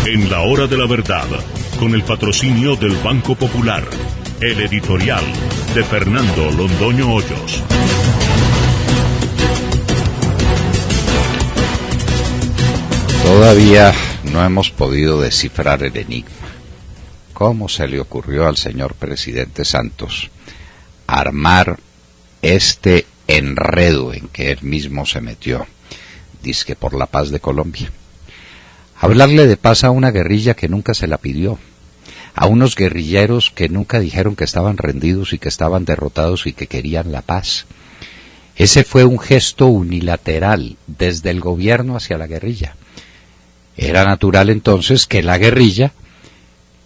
En la hora de la verdad, con el patrocinio del Banco Popular, el editorial de Fernando Londoño Hoyos. Todavía no hemos podido descifrar el enigma. ¿Cómo se le ocurrió al señor presidente Santos armar este enredo en que él mismo se metió, dizque por la paz de Colombia? Hablarle de paz a una guerrilla que nunca se la pidió, a unos guerrilleros que nunca dijeron que estaban rendidos y que estaban derrotados y que querían la paz. Ese fue un gesto unilateral desde el gobierno hacia la guerrilla. Era natural entonces que la guerrilla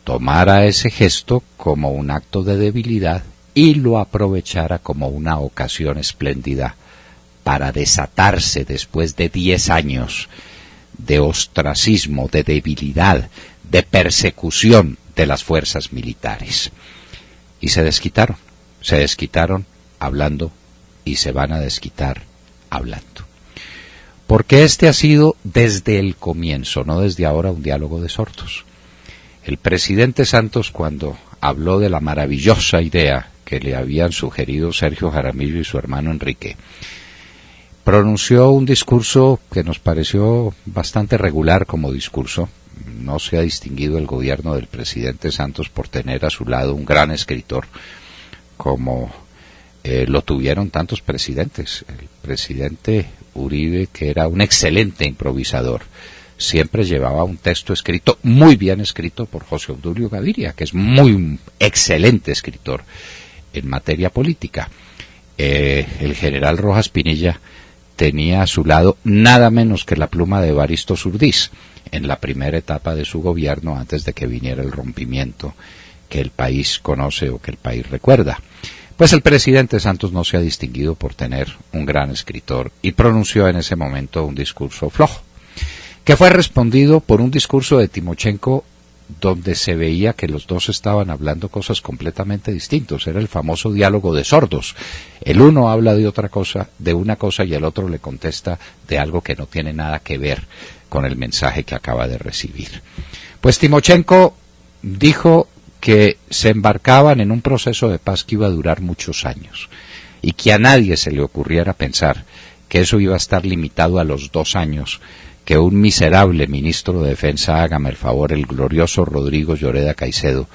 tomara ese gesto como un acto de debilidad y lo aprovechara como una ocasión espléndida para desatarse después de 10 años de ostracismo, de debilidad, de persecución de las fuerzas militares. Y se desquitaron hablando y se van a desquitar hablando. Porque este ha sido desde el comienzo, no desde ahora, un diálogo de sordos. El presidente Santos, cuando habló de la maravillosa idea que le habían sugerido Sergio Jaramillo y su hermano Enrique, pronunció un discurso que nos pareció bastante regular como discurso. No se ha distinguido el gobierno del presidente Santos por tener a su lado un gran escritor como lo tuvieron tantos presidentes. El presidente Uribe, que era un excelente improvisador, siempre llevaba un texto escrito, muy bien escrito por José Obdulio Gaviria, que es muy excelente escritor en materia política. El general Rojas Pinilla tenía a su lado nada menos que la pluma de Evaristo Zurdís en la primera etapa de su gobierno, antes de que viniera el rompimiento que el país conoce o que el país recuerda. Pues el presidente Santos no se ha distinguido por tener un gran escritor y pronunció en ese momento un discurso flojo, que fue respondido por un discurso de Timochenko donde se veía que los dos estaban hablando cosas completamente distintas. Era el famoso diálogo de sordos. El uno habla de otra cosa, de una cosa, y el otro le contesta de algo que no tiene nada que ver con el mensaje que acaba de recibir. Pues Timochenko dijo que se embarcaban en un proceso de paz que iba a durar muchos años y que a nadie se le ocurriera pensar que eso iba a estar limitado a los 2 años que un miserable ministro de Defensa, hágame el favor, el glorioso Rodrigo Lloreda Caicedo,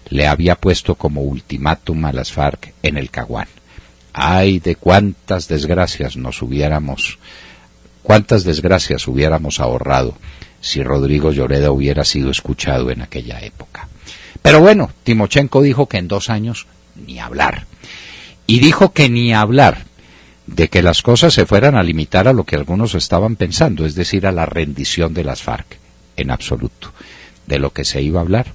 le había puesto como ultimátum a las FARC en el Caguán. ¡Ay, de cuántas desgracias hubiéramos ahorrado si Rodrigo Lloreda hubiera sido escuchado en aquella época! Pero bueno, Timochenko dijo que en 2 años ni hablar. Y dijo que ni hablar de que las cosas se fueran a limitar a lo que algunos estaban pensando, es decir, a la rendición de las FARC, en absoluto. De lo que se iba a hablar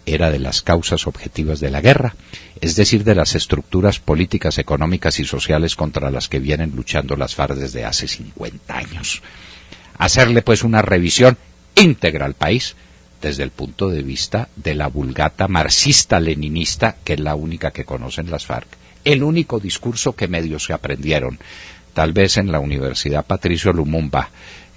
era de las causas objetivas de la guerra, es decir, de las estructuras políticas, económicas y sociales contra las que vienen luchando las FARC desde hace 50 años. Hacerle pues una revisión íntegra al país desde el punto de vista de la vulgata marxista-leninista, que es la única que conocen las FARC. El único discurso que medio se aprendieron, tal vez en la Universidad Patricio Lumumba,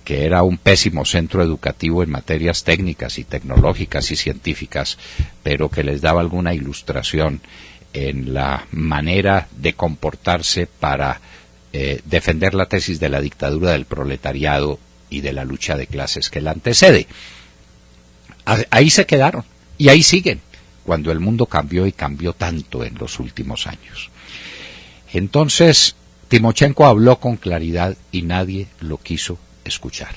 que era un pésimo centro educativo en materias técnicas y tecnológicas y científicas, pero que les daba alguna ilustración en la manera de comportarse para defender la tesis de la dictadura del proletariado y de la lucha de clases que la antecede. Ahí se quedaron y ahí siguen, cuando el mundo cambió y cambió tanto en los últimos años. Entonces, Timochenko habló con claridad y nadie lo quiso escuchar,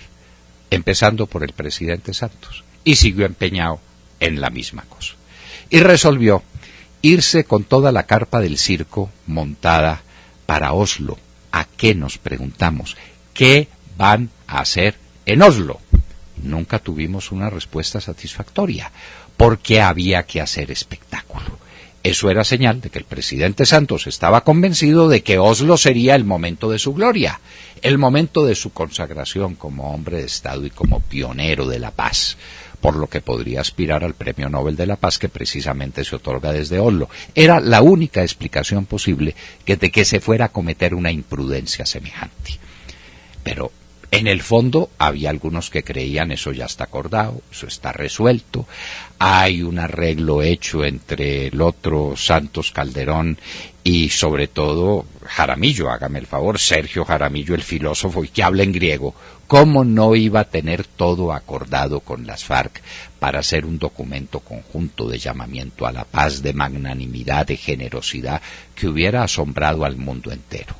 empezando por el presidente Santos, y siguió empeñado en la misma cosa. Y resolvió irse con toda la carpa del circo montada para Oslo. ¿A qué, nos preguntamos? ¿Qué van a hacer en Oslo? Nunca tuvimos una respuesta satisfactoria, porque había que hacer espectáculo. Eso era señal de que el presidente Santos estaba convencido de que Oslo sería el momento de su gloria, el momento de su consagración como hombre de Estado y como pionero de la paz, por lo que podría aspirar al Premio Nobel de la Paz que precisamente se otorga desde Oslo. Era la única explicación posible de que se fuera a cometer una imprudencia semejante. Pero En el fondo había algunos que creían eso ya está acordado, eso está resuelto, hay un arreglo hecho entre el otro Santos Calderón y sobre todo Jaramillo, hágame el favor, Sergio Jaramillo, el filósofo y que habla en griego. ¿Cómo no iba a tener todo acordado con las FARC para hacer un documento conjunto de llamamiento a la paz, de magnanimidad, de generosidad, que hubiera asombrado al mundo entero?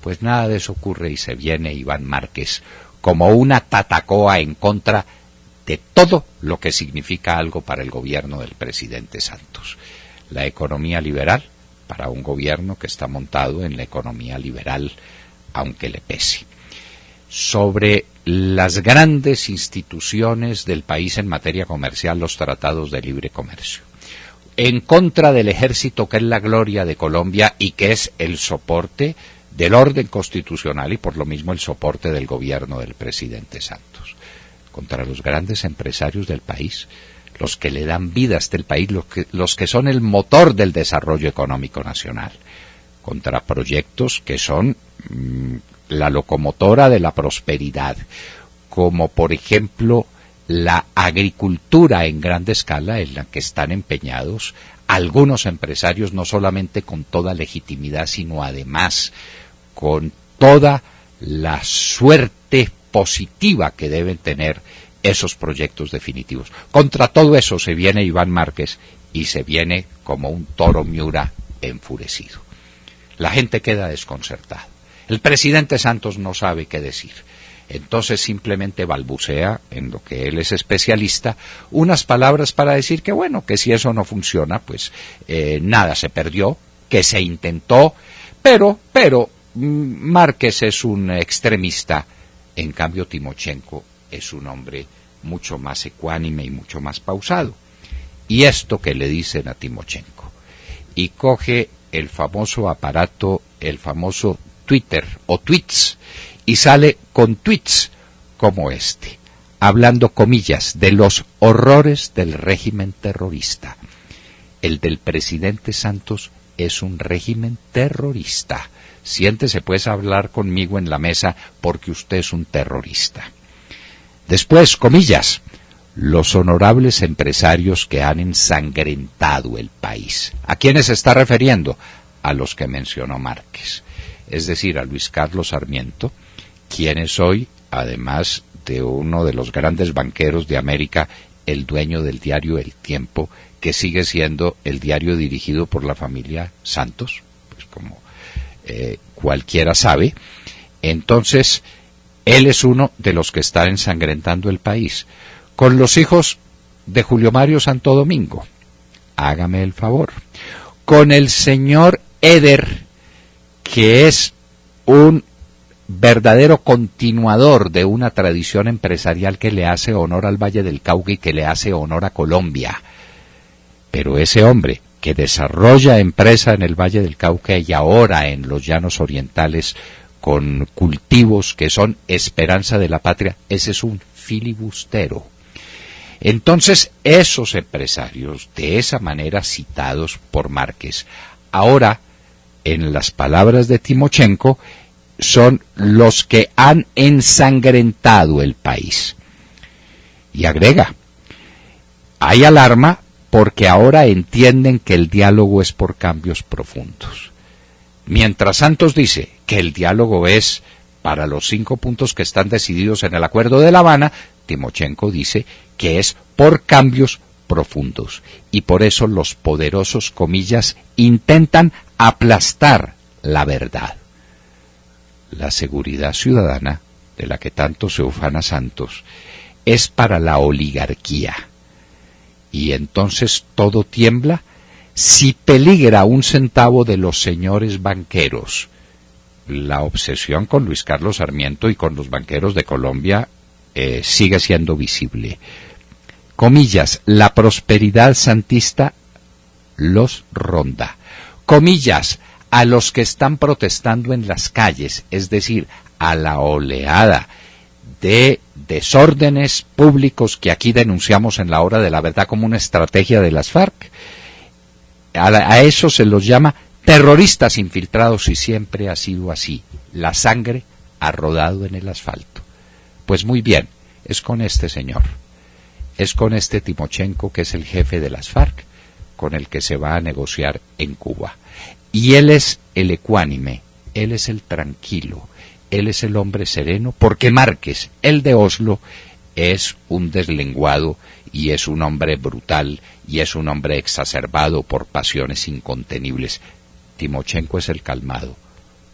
Pues nada de eso ocurre y se viene Iván Márquez como una tatacoa en contra de todo lo que significa algo para el gobierno del presidente Santos. La economía liberal para un gobierno que está montado en la economía liberal, aunque le pese. Sobre las grandes instituciones del país en materia comercial, los tratados de libre comercio. En contra del ejército, que es la gloria de Colombia y que es el soporte del orden constitucional y por lo mismo el soporte del gobierno del presidente Santos. Contra los grandes empresarios del país, los que le dan vida a este país, los que son el motor del desarrollo económico nacional. Contra proyectos que son la locomotora de la prosperidad, como por ejemplo la agricultura en grande escala, en la que están empeñados algunos empresarios, no solamente con toda legitimidad, sino además con toda la suerte positiva que deben tener esos proyectos definitivos. Contra todo eso se viene Iván Márquez y se viene como un toro Miura enfurecido. La gente queda desconcertada. El presidente Santos no sabe qué decir. Entonces simplemente balbucea, en lo que él es especialista, unas palabras para decir que bueno, que si eso no funciona, pues nada se perdió, que se intentó, pero Márquez es un extremista, en cambio Timochenko es un hombre mucho más ecuánime y mucho más pausado. Y esto que le dicen a Timochenko, y coge el famoso aparato, el famoso Twitter o tweets, y sale con tweets como este, hablando comillas de los horrores del régimen terrorista. El del presidente Santos es un régimen terrorista. Siéntese pues a hablar conmigo en la mesa porque usted es un terrorista. Después, comillas, los honorables empresarios que han ensangrentado el país. ¿A quiénes se está refiriendo? A los que mencionó Márquez, es decir, a Luis Carlos Sarmiento, quien es hoy, además de uno de los grandes banqueros de América, el dueño del diario El Tiempo, que sigue siendo el diario dirigido por la familia Santos, pues como cualquiera sabe. Entonces, él es uno de los que está ensangrentando el país, con los hijos de Julio Mario Santo Domingo, hágame el favor, con el señor Eder, que es un verdadero continuador de una tradición empresarial que le hace honor al Valle del Cauca y que le hace honor a Colombia. Pero ese hombre que desarrolla empresa en el Valle del Cauca y ahora en los llanos orientales con cultivos que son esperanza de la patria, ese es un filibustero. Entonces, esos empresarios, de esa manera citados por Márquez, ahora, en las palabras de Timochenko, son los que han ensangrentado el país. Y agrega, hay alarma porque ahora entienden que el diálogo es por cambios profundos. Mientras Santos dice que el diálogo es para los 5 puntos que están decididos en el Acuerdo de La Habana, Timochenko dice que es por cambios profundos. Y por eso los poderosos, comillas, intentan aplastar la verdad. La seguridad ciudadana, de la que tanto se ufana Santos, es para la oligarquía. Y entonces todo tiembla si peligra un centavo de los señores banqueros. La obsesión con Luis Carlos Sarmiento y con los banqueros de Colombia sigue siendo visible. Comillas, la prosperidad santista los ronda. Comillas, a los que están protestando en las calles, es decir, a la oleada de desórdenes públicos que aquí denunciamos en la Hora de la Verdad como una estrategia de las FARC. A eso se los llama terroristas infiltrados y siempre ha sido así. La sangre ha rodado en el asfalto. Pues muy bien, es con este señor, es con este Timochenko, que es el jefe de las FARC, con el que se va a negociar en Cuba. Y él es el ecuánime, él es el tranquilo, él es el hombre sereno, porque Márquez, el de Oslo, es un deslenguado y es un hombre brutal y es un hombre exacerbado por pasiones incontenibles. Timochenko es el calmado.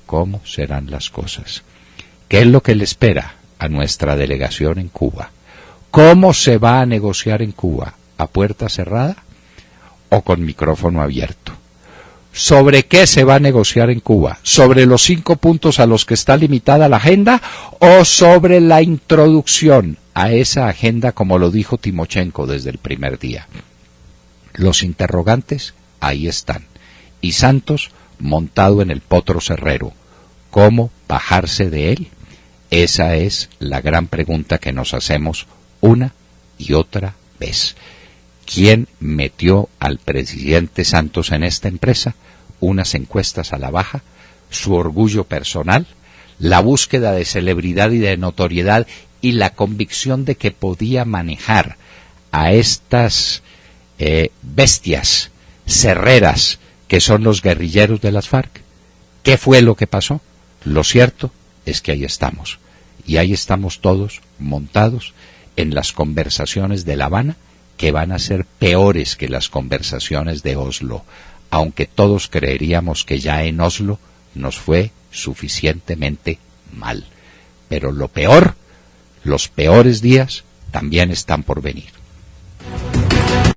¿Cómo serán las cosas? ¿Qué es lo que le espera a nuestra delegación en Cuba? ¿Cómo se va a negociar en Cuba? ¿A puerta cerrada o con micrófono abierto? ¿Sobre qué se va a negociar en Cuba? ¿Sobre los 5 puntos a los que está limitada la agenda o sobre la introducción a esa agenda, como lo dijo Timochenko desde el primer día? Los interrogantes ahí están. Y Santos montado en el potro cerrero. ¿Cómo bajarse de él? Esa es la gran pregunta que nos hacemos una y otra vez. ¿Quién metió al presidente Santos en esta empresa? Unas encuestas a la baja, su orgullo personal, la búsqueda de celebridad y de notoriedad y la convicción de que podía manejar a estas bestias cerreras que son los guerrilleros de las FARC. ¿Qué fue lo que pasó? Lo cierto es que ahí estamos, y ahí estamos todos montados en las conversaciones de La Habana, que van a ser peores que las conversaciones de Oslo, aunque todos creeríamos que ya en Oslo nos fue suficientemente mal. Pero lo peor, los peores días, también están por venir.